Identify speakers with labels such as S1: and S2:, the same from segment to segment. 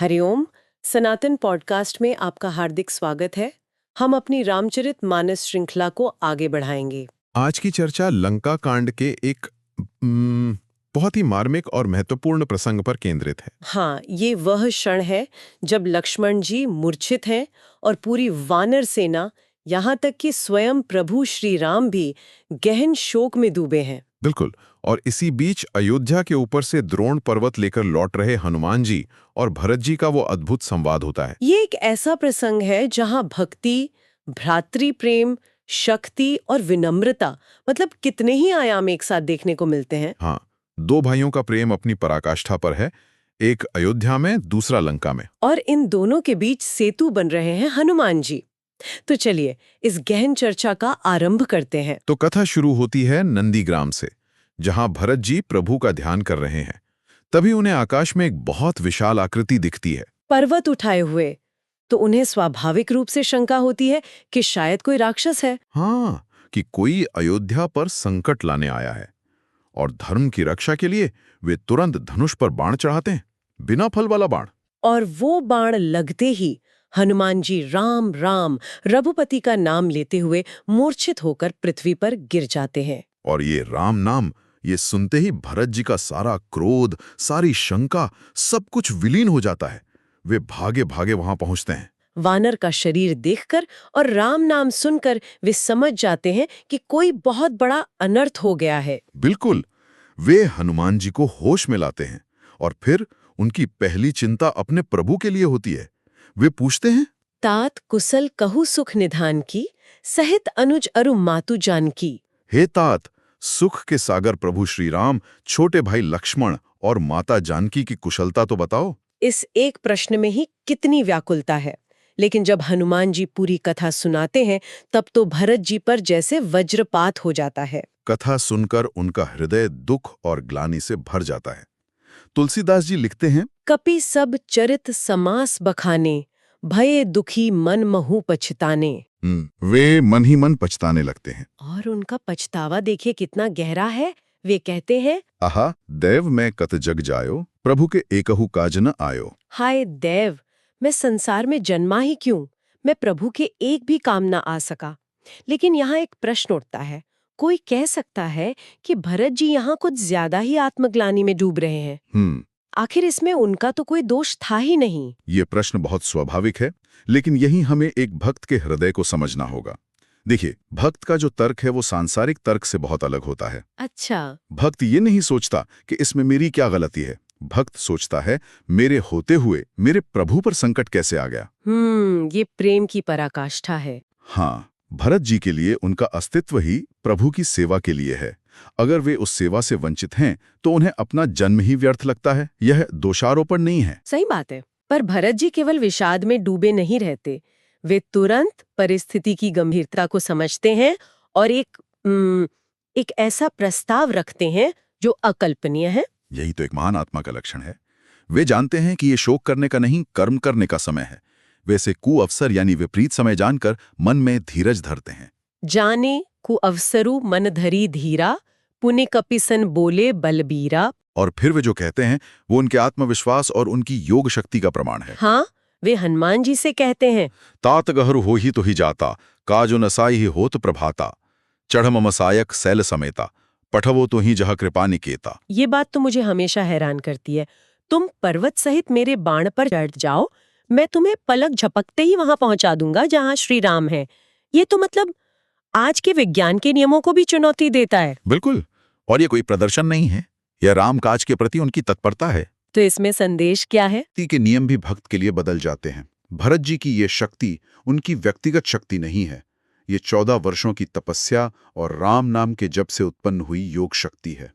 S1: हरिओम। सनातन podcast में आपका हार्दिक स्वागत है। हम अपनी रामचरितमानस श्रृंखला को आगे बढ़ाएंगे।
S2: आज की चर्चा लंका कांड के एक बहुत ही मार्मिक और महत्वपूर्ण प्रसंग पर केंद्रित है।
S1: हाँ, ये वह क्षण है जब लक्ष्मण जी मूर्छित हैं और पूरी वानर सेना, यहाँ तक कि स्वयं प्रभु श्री राम भी गहन शोक में डूबे हैं।
S2: बिल्कुल। और इसी बीच अयोध्या के ऊपर से द्रोण पर्वत लेकर लौट रहे हनुमान जी और भरत जी का वो अद्भुत संवाद होता है।
S1: ये एक ऐसा प्रसंग है जहाँ भक्ति, भ्रातृ प्रेम, शक्ति और विनम्रता, मतलब कितने ही आयाम एक साथ देखने को मिलते हैं।
S2: हाँ, दो भाइयों का प्रेम अपनी पराकाष्ठा पर है, एक अयोध्या में, दूसरा लंका में।
S1: और इन दोनों के बीच सेतु बन रहे हैं हनुमान जी। तो चलिए इस गहन चर्चा का आरंभ करते हैं।
S2: तो कथा शुरू होती है नंदीग्राम से, जहां भरत जी प्रभु का ध्यान कर रहे हैं। तभी उन्हें आकाश में एक बहुत विशाल आकृति दिखती है,
S1: पर्वत उठाए हुए। तो उन्हें स्वाभाविक रूप से शंका होती है कि शायद कोई राक्षस है।
S2: हाँ, कि कोई अयोध्या पर संकट लाने आया है। और धर्म की रक्षा के लिए वे तुरंत धनुष पर बाण चढ़ाते हैं, बिना फल वाला बाण।
S1: और वो बाण लगते ही हनुमान जी राम राम रघुपति का नाम लेते हुए मूर्छित होकर पृथ्वी पर गिर जाते हैं।
S2: और ये राम नाम, ये सुनते ही भरत जी का सारा क्रोध, सारी शंका, सब कुछ विलीन हो जाता है। वे भागे भागे वहां पहुंचते हैं।
S1: वानर का शरीर देखकर और राम नाम सुनकर वे समझ जाते हैं कि कोई बहुत बड़ा अनर्थ हो गया है।
S2: बिल्कुल। वे हनुमान जी को होश में लाते हैं और फिर उनकी पहली चिंता अपने प्रभु के लिए होती है। वे पूछते हैं,
S1: तात कुशल कहु सुख निधान की, सहित अनुज अरु मातु जानकी।
S2: हे तात, सुख के सागर प्रभु श्री राम, छोटे भाई लक्ष्मण और माता जानकी की कुशलता तो बताओ।
S1: इस एक प्रश्न में ही कितनी व्याकुलता है। लेकिन जब हनुमान जी पूरी कथा सुनाते हैं तब तो भरत जी पर जैसे वज्रपात हो जाता है।
S2: कथा सुनकर उनका हृदय दुख और ग्लानि से भर जाता है। तुलसीदास जी लिखते हैं,
S1: कपि सब चरित समास बखाने, भये दुखी मन महु पछताने।
S2: वे मन ही मन पछताने लगते हैं।
S1: और उनका पछतावा देखिए कितना गहरा है। वे कहते हैं,
S2: आहा, दैव मैं कत जग जायो, प्रभु के एकहु काज न आयो।
S1: हाय देव, मैं संसार में जन्मा ही क्यों, मैं प्रभु के एक भी काम ना आ सका। लेकिन यहाँ एक प्रश्न उठता है। कोई कह सकता है कि भरत जी यहाँ कुछ ज्यादा ही आत्मग्लानि में डूब रहे हैं। आखिर इसमें उनका तो कोई दोष था ही नहीं।
S2: ये प्रश्न बहुत स्वाभाविक है, लेकिन यही हमें एक भक्त के हृदय को समझना होगा। देखिए, भक्त का जो तर्क है वो सांसारिक तर्क से बहुत अलग होता है।
S1: अच्छा।
S2: भक्त ये नहीं सोचता कि इसमें मेरी क्या गलती है। भक्त सोचता है, मेरे होते हुए मेरे प्रभु पर संकट कैसे आ गया।
S1: ये प्रेम की पराकाष्ठा है।
S2: हाँ, भरत जी के लिए उनका अस्तित्व ही प्रभु की सेवा के लिए है। अगर वे उस सेवा से वंचित हैं तो उन्हें अपना जन्म ही व्यर्थ लगता है। यह दोषारोपण नहीं है।
S1: सही बात है। पर भरत जी केवल विषाद में डूबे नहीं रहते। वे तुरंत परिस्थिति की गंभीरता को समझते हैं और एक ऐसा प्रस्ताव रखते हैं जो अकल्पनीय है।
S2: यही तो एक महान आत्मा का लक्षण है। वे जानते हैं कि ये शोक करने का नहीं, कर्म करने का समय है। वैसे कुअवसर यानी विपरीत समय जानकर मन में धीरज धरते हैं।
S1: जाने कुअवसरु मन धरी धीरा, पुण्य कपिसन बोले बलबीरा।
S2: और फिर वे जो कहते हैं वो उनके आत्मविश्वास और उनकी योग शक्ति का प्रमाण है।
S1: हाँ, वे हनुमान जी से कहते हैं,
S2: तात गहरु हो ही तो ही जाता, काजो नसाई ही होत प्रभाता, चढ़म मसायक सैल समेता, पठवो तो ही जहाँ कृपा निकेता।
S1: ये बात तो मुझे हमेशा हैरान करती है। तुम पर्वत सहित मेरे बाण पर चढ़ जाओ, मैं तुम्हें पलक झपकते ही वहां पहुंचा दूंगा जहां श्री राम है। ये तो मतलब आज के विज्ञान के नियमों को भी चुनौती देता है।
S2: बिल्कुल। और ये कोई प्रदर्शन नहीं है, यह राम काज के प्रति उनकी तत्परता है।
S1: तो इसमें संदेश क्या है?
S2: के नियम भी भक्त के लिए बदल जाते हैं। भरत जी की ये शक्ति उनकी व्यक्तिगत शक्ति नहीं है, ये 14 वर्षों की तपस्या और राम नाम के जप से उत्पन्न हुई योग शक्ति है।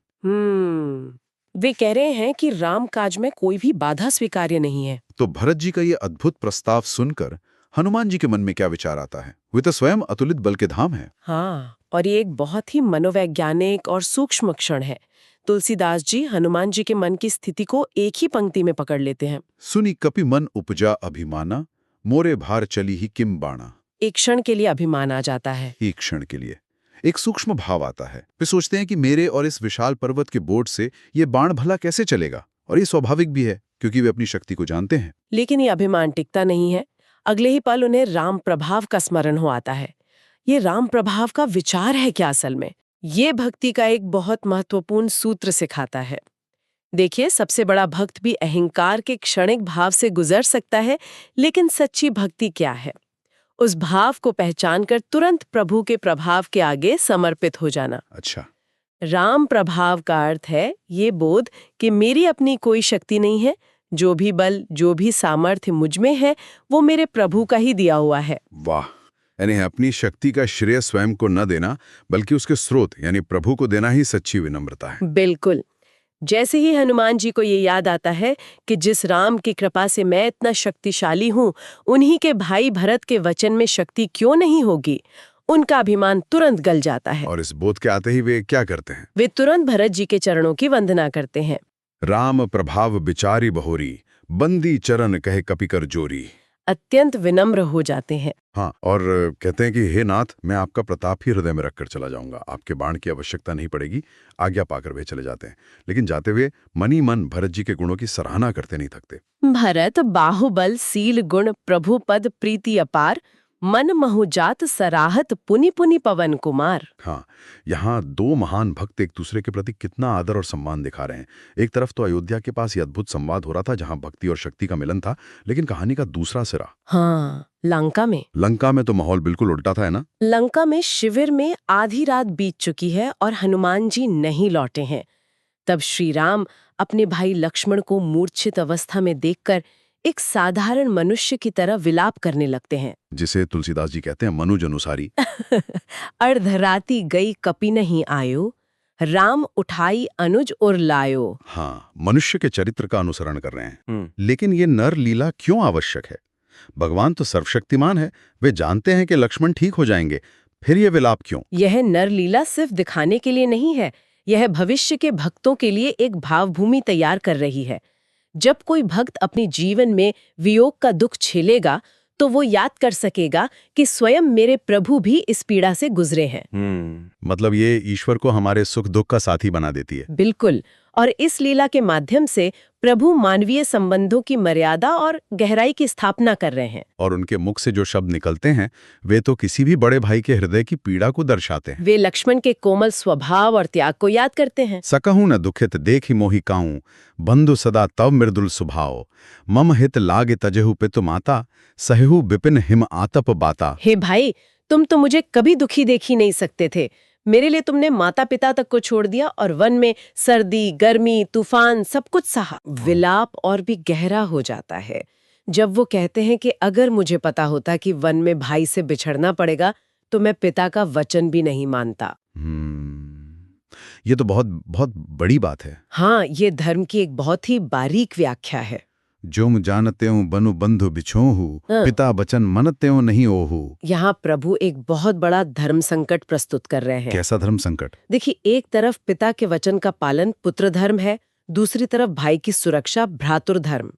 S1: वे कह रहे हैं कि राम काज में कोई भी बाधा स्वीकार्य नहीं है।
S2: तो भरत जी का ये अद्भुत प्रस्ताव सुनकर हनुमान जी के मन में क्या विचार आता है? वे तो स्वयं अतुलित बल के धाम है।
S1: हाँ, और ये एक बहुत ही मनोवैज्ञानिक और सूक्ष्म क्षण है। तुलसीदास जी हनुमान जी के मन की स्थिति को एक ही पंक्ति में पकड़ लेते हैं।
S2: सुनी कपि मन उपजा अभिमाना, मोरे भार चली ही किम बाणा।
S1: एक क्षण के लिए अभिमान आ जाता है।
S2: एक क्षण के लिए एक सूक्ष्म भाव आता है। वे सोचते हैं कि मेरे और इस विशाल पर्वत के बोझ से ये बाण भला कैसे चलेगा। और ये स्वाभाविक भी है। क्योंकि वे अपनी शक्ति को जानते हैं।
S1: लेकिन ये अभिमान टिकता नहीं है। अगले ही पल उन्हें राम प्रभाव का स्मरण हो आता है। ये राम प्रभाव का विचार है क्या असल में? ये भक्ति का एक बहुत महत्वपूर्ण सूत्र सिखाता है। देखिए, सबसे बड़ा भक्त भी अहंकार के क्षणिक भाव से गुजर सकता है, लेकिन सच्ची भक्ति क्या है? उस भाव को पहचानकर तुरंत प्रभु के प्रभाव के आगे समर्पित हो जाना।
S2: अच्छा।
S1: राम प्रभाव का अर्थ है ये बोध कि मेरी अपनी कोई शक्ति नहीं है, जो भी बल, जो भी सामर्थ्य मुझ में है, वो मेरे प्रभु का ही दिया हुआ है।
S2: वाह, यानी अपनी शक्ति का श्रेय स्वयं को न देना, बल्कि उसके स्रोत यानी प्रभु को देना ही सच्ची विनम्रता है।
S1: बिल्कुल। जैसे ही हनुमान जी को ये याद आता है कि जिस राम की कृपा से मैं इतना शक्तिशाली हूँ, उन्हीं के भाई भरत के वचन में शक्ति क्यों नहीं होगी, उनका अभिमान तुरंत गल जाता है।
S2: और इस बोध के आते ही वे क्या करते हैं?
S1: वे तुरंत भरत जी के चरणों की वंदना करते हैं।
S2: राम प्रभाव बिचारी बहोरी, बंदी चरण कहे कपिकर जोरी।
S1: अत्यंत विनम्र हो जाते हैं।
S2: हाँ, और कहते हैं कि हे नाथ, मैं आपका प्रताप ही हृदय में रखकर चला जाऊंगा, आपके बाण की आवश्यकता नहीं पड़ेगी। आज्ञा पाकर वे चले जाते हैं, लेकिन जाते हुए मन ही मन भरत जी के गुणों की सराहना करते नहीं थकते।
S1: भरत बाहुबल सील गुण प्रभु पद प्रीति अपार, मन महुजात सराहत पुनि पुनि पवन कुमार।
S2: हाँ, यहाँ दो महान भक्त एक दूसरे के प्रति कितना आदर और सम्मान दिखा रहे हैं। एक तरफ तो अयोध्या के पास ये अद्भुत संवाद हो रहा था जहाँ भक्ति और शक्ति का मिलन था, लेकिन कहानी का दूसरा सिरा
S1: हाँ, लंका में
S2: तो माहौल बिल्कुल उल्टा था, है ना?
S1: लंका में शिविर में आधी रात बीत चुकी है और हनुमान जी नहीं लौटे हैं। तब श्री राम अपने भाई लक्ष्मण को मूर्छित अवस्था में देखकर एक साधारण मनुष्य की तरह विलाप करने लगते हैं,
S2: जिसे तुलसीदास जी कहते हैं मनुज अनुसारी।
S1: अर्धराती गई कपि नहीं आयो, राम उठाई अनुज और लायो।
S2: हाँ, मनुष्य के चरित्र का अनुसरण कर रहे हैं। लेकिन ये नर लीला क्यों आवश्यक है? भगवान तो सर्वशक्तिमान है, वे जानते हैं कि लक्ष्मण ठीक हो जाएंगे, फिर ये विलाप क्यों?
S1: यह नर लीला सिर्फ दिखाने के लिए नहीं है, यह भविष्य के भक्तों के लिए एक भावभूमि तैयार कर रही है। जब कोई भक्त अपने जीवन में वियोग का दुख झेलेगा, तो वो याद कर सकेगा कि स्वयं मेरे प्रभु भी इस पीड़ा से गुजरे हैं।
S2: मतलब ये ईश्वर को हमारे सुख दुख का साथी बना देती है।
S1: बिल्कुल। और इस लीला के माध्यम से प्रभु मानवीय संबंधों की मर्यादा और गहराई की स्थापना कर रहे हैं।
S2: और उनके मुख से जो शब्द निकलते हैं, वे तो किसी भी बड़े भाई के हृदय की पीड़ा को दर्शाते हैं।
S1: वे लक्ष्मण के कोमल स्वभाव और त्याग को याद करते हैं।
S2: सकहूं न दुखित देखि मोहि काऊं, बंधु सदा तव मृदुल सुभाव, मम हित लागे तजहु पितु माता, सहु बिपिन हिम आतप बाता।
S1: हे भाई, तुम तो मुझे कभी दुखी देख ही नहीं सकते थे। मेरे लिए तुमने माता पिता तक को छोड़ दिया और वन में सर्दी, गर्मी, तूफान सब कुछ सहा। विलाप और भी गहरा हो जाता है जब वो कहते हैं कि अगर मुझे पता होता कि वन में भाई से बिछड़ना पड़ेगा, तो मैं पिता का वचन भी नहीं मानता।
S2: ये तो बहुत बहुत बड़ी बात है।
S1: हाँ, ये धर्म की एक बहुत ही बारीक व्याख्या है।
S2: जो जानते हूँ बनु बंधु बिछोहू, पिता बचन मनते हो नहीं ओहू।
S1: यहाँ प्रभु एक बहुत बड़ा धर्म संकट प्रस्तुत कर रहे हैं।
S2: कैसा धर्म संकट?
S1: देखिए, एक तरफ पिता के वचन का पालन पुत्र धर्म है, दूसरी तरफ भाई की सुरक्षा भ्रातृ धर्म।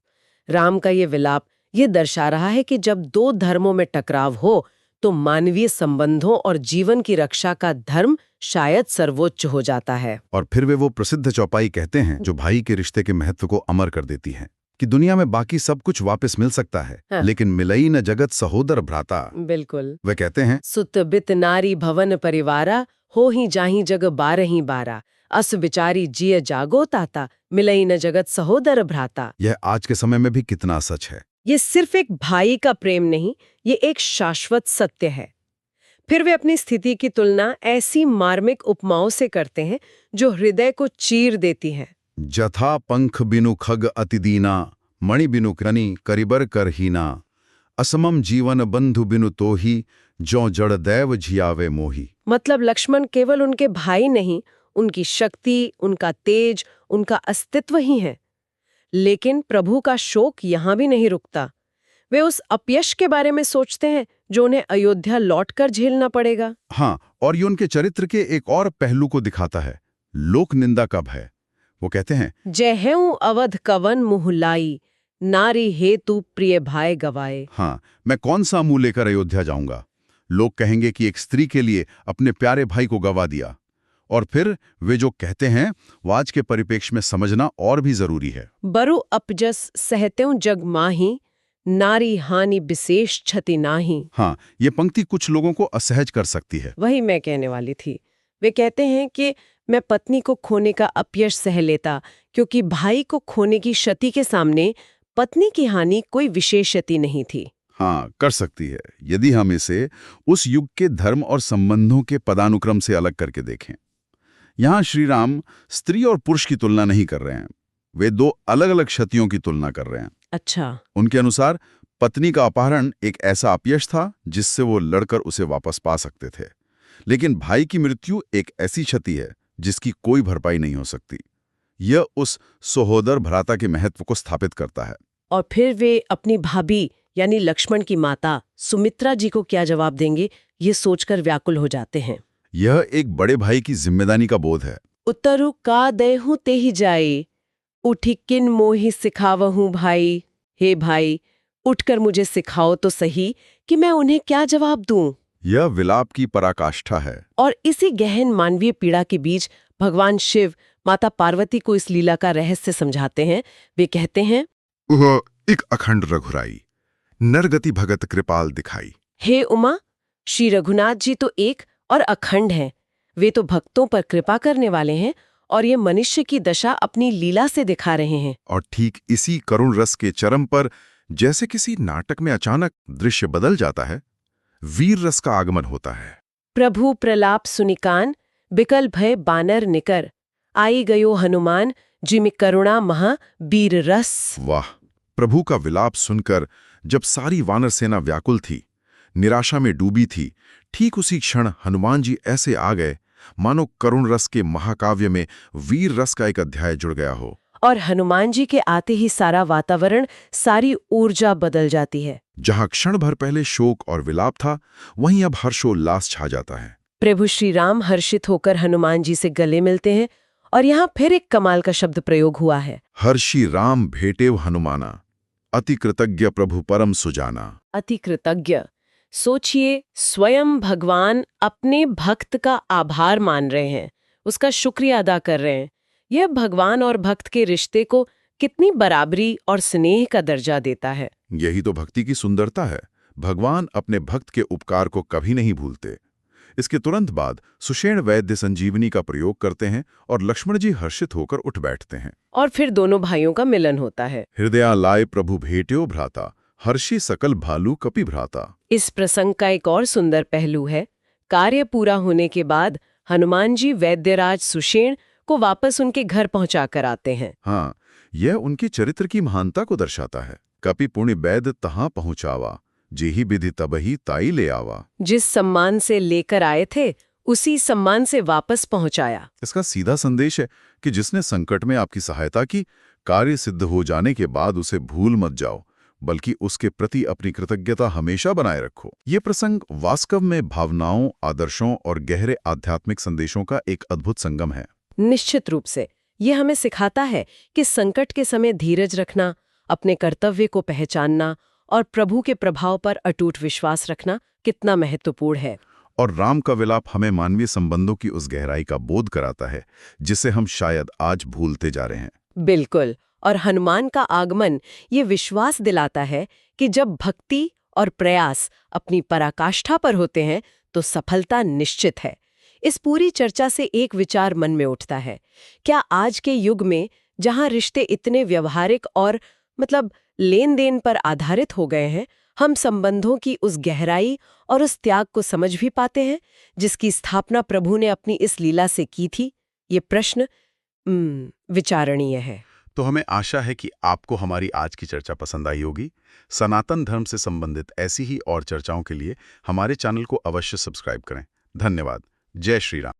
S1: राम का ये विलाप ये दर्शा रहा है कि जब दो धर्मों में टकराव हो, तो मानवीय संबंधों और जीवन की रक्षा का धर्म शायद सर्वोच्च हो जाता है।
S2: और फिर वे वो प्रसिद्ध चौपाई कहते हैं जो भाई के रिश्ते के महत्व को अमर कर देती है, कि दुनिया में बाकी सब कुछ वापस मिल सकता है,
S1: हाँ।
S2: लेकिन मिलई न जगत सहोदर भ्राता।
S1: बिल्कुल।
S2: वे कहते हैं
S1: सुत बित नारी भवन परिवारा, हो ही जाही जग बारही बारा, अस बिचारी जिय जागो ताता, मिलई न जगत सहोदर भ्राता।
S2: यह आज के समय में भी कितना सच है।
S1: ये सिर्फ एक भाई का प्रेम नहीं, ये एक शाश्वत सत्य है। फिर वे अपनी स्थिति की तुलना ऐसी मार्मिक उपमाओं से करते हैं जो हृदय को चीर देती हैं।
S2: जथा पंख बिनु खग अतिदीना, मणि बिनु कनि करिबर करहीना, असमम जीवन बंधु बिनु तोही, जो जड़ दैव झियावे मोही। मतलब
S1: लक्ष्मण केवल उनके भाई नहीं, उनकी शक्ति, उनका तेज, उनका अस्तित्व ही है। लेकिन प्रभु का शोक यहाँ भी नहीं रुकता। वे उस अपयश के बारे में सोचते हैं जो उन्हें अयोध्या लौटकर झेलना पड़ेगा।
S2: हाँ, और ये उनके चरित्र के एक और पहलू को दिखाता है, लोक निंदा कब है। वो कहते हैं
S1: जहेऊ अवध कवन मुहलाई, नारी हेतु प्रिय भाई गवाए।
S2: हाँ, मैं कौन सा मुंह लेकर अयोध्या जाऊंगा। लोग कहेंगे कि एक स्त्री के लिए अपने प्यारे भाई को गवा दिया। और फिर वे जो कहते हैं वो आज के परिप्रेक्ष्य में समझना और भी जरूरी है।
S1: बरु अपजस सहत्यों जग माही, नारी हानि विशेष क्षति नाही।
S2: हाँ, ये पंक्ति कुछ लोगों को असहज कर सकती है।
S1: वही मैं कहने वाली थी। वे कहते हैं कि मैं पत्नी को खोने का अपयश सह लेता, क्योंकि भाई को खोने की क्षति के सामने पत्नी की हानि कोई विशेष क्षति नहीं थी।
S2: हाँ, कर सकती है, यदि हम इसे उस युग के धर्म और संबंधों के पदानुक्रम से अलग करके देखें। यहाँ श्री राम स्त्री और पुरुष की तुलना नहीं कर रहे हैं, वे दो अलग अलग क्षतियों की तुलना कर रहे हैं।
S1: अच्छा।
S2: उनके अनुसार पत्नी का अपहरण एक ऐसा अपयश था जिससे वो लड़कर उसे वापस पा सकते थे, लेकिन भाई की मृत्यु एक ऐसी क्षति है जिसकी कोई भरपाई नहीं हो सकती। यह उस सहोदर भ्राता के महत्व को स्थापित करता है।
S1: और फिर वे अपनी भाभी यानी लक्ष्मण की माता सुमित्रा जी को क्या जवाब देंगे, ये सोचकर व्याकुल हो जाते हैं।
S2: यह एक बड़े भाई की जिम्मेदारी का बोध है।
S1: उत्तरु का देहूं ते ही जाए, उठी किन मोहि सिखावहूं भाई। हे भाई, उठकर मुझे सिखाओ तो सही कि मैं उन्हें क्या जवाब दूं।
S2: यह विलाप की पराकाष्ठा है।
S1: और इसी गहन मानवीय पीड़ा के बीच भगवान शिव माता पार्वती को इस लीला का रहस्य समझाते हैं। वे कहते हैं,
S3: वह एक अखंड रघुराई, नरगति भगत कृपाल दिखाई।
S1: हे उमा, श्री रघुनाथ जी तो एक और अखंड हैं। वे तो भक्तों पर कृपा करने वाले हैं और ये मनुष्य की दशा अपनी लीला से दिखा रहे हैं।
S3: और ठीक इसी करुण रस के चरम पर, जैसे किसी नाटक में अचानक दृश्य बदल जाता है, वीर रस का आगमन होता है।
S1: प्रभु प्रलाप सुनिकान, बिकल भय बानर निकर, आई गयो हनुमान, जिमि करुणा महा वीर रस।
S3: वाह! प्रभु का विलाप सुनकर जब सारी वानर सेना व्याकुल थी, निराशा में डूबी थी, ठीक उसी क्षण हनुमान जी ऐसे आ गए मानो करुण रस के महाकाव्य में वीर रस का एक अध्याय जुड़ गया हो।
S1: और हनुमान जी के आते ही सारा वातावरण, सारी ऊर्जा बदल जाती है।
S3: जहां क्षण भर पहले शोक और विलाप था, वहीं अब हर्षोल्लास छा जाता है।
S1: प्रभु श्री राम हर्षित होकर हनुमान जी से गले मिलते हैं और यहाँ फिर एक कमाल का शब्द प्रयोग हुआ है,
S3: हर्षि राम भेटेव हनुमाना, अति कृतज्ञ प्रभु परम सुजाना।
S1: अति कृतज्ञ। सोचिए, स्वयं भगवान अपने भक्त का आभार मान रहे हैं, उसका शुक्रिया अदा कर रहे हैं। यह भगवान और भक्त के रिश्ते को कितनी बराबरी और स्नेह का दर्जा देता है।
S3: यही तो भक्ति की सुंदरता है। भगवान अपने भक्त के उपकार को कभी नहीं भूलते। इसके तुरंत बाद सुषेण वैद्य संजीवनी का प्रयोग करते हैं और लक्ष्मण जी हर्षित होकर उठ बैठते हैं।
S1: और फिर दोनों भाइयों का मिलन होता है।
S3: हृदया लाय प्रभु भेट्यो भ्राता, हर्षि सकल भालू कपि भ्राता।
S1: इस प्रसंग का एक और सुंदर पहलू है, कार्य पूरा होने के बाद हनुमान जी वैद्यराज सुषेण को वापस उनके घर पहुंचा कर आते हैं।
S3: हाँ, यह उनके चरित्र की महानता को दर्शाता है। कपि पुण्य वैद तहां पहुंचावा, जेहि विधि तबहि ताई ले आवा।
S1: जिस सम्मान से लेकर आए थे, उसी सम्मान से वापस पहुंचाया।
S3: इसका सीधा संदेश है कि जिसने संकट में आपकी सहायता की, कार्य सिद्ध हो जाने के बाद उसे भूल मत जाओ, बल्कि उसके प्रति अपनी कृतज्ञता हमेशा बनाए रखो। ये प्रसंग वास्तव में भावनाओं, आदर्शों और गहरे आध्यात्मिक संदेशों का एक अद्भुत संगम है।
S1: निश्चित रूप से यह हमें सिखाता है कि संकट के समय धीरज रखना, अपने कर्तव्य को पहचानना और प्रभु के प्रभाव पर अटूट विश्वास रखना कितना महत्वपूर्ण है।
S3: और राम का विलाप हमें मानवीय संबंधों की उस गहराई का बोध कराता है जिसे हम शायद आज भूलते जा रहे हैं।
S1: बिल्कुल। और हनुमान का आगमन ये विश्वास दिलाता है कि जब भक्ति और प्रयास अपनी पराकाष्ठा पर होते हैं तो सफलता निश्चित है। इस पूरी चर्चा से एक विचार मन में उठता है, क्या आज के युग में जहां रिश्ते इतने व्यवहारिक और लेन देन पर आधारित हो गए हैं, हम संबंधों की उस गहराई और उस त्याग को समझ भी पाते हैं जिसकी स्थापना प्रभु ने अपनी इस लीला से की थी? ये प्रश्न विचारणीय है।
S3: तो हमें आशा है कि आपको हमारी आज की चर्चा पसंद आई होगी। सनातन धर्म से संबंधित ऐसी ही और चर्चाओं के लिए हमारे चैनल को अवश्य सब्सक्राइब करें। धन्यवाद। जय श्री राम।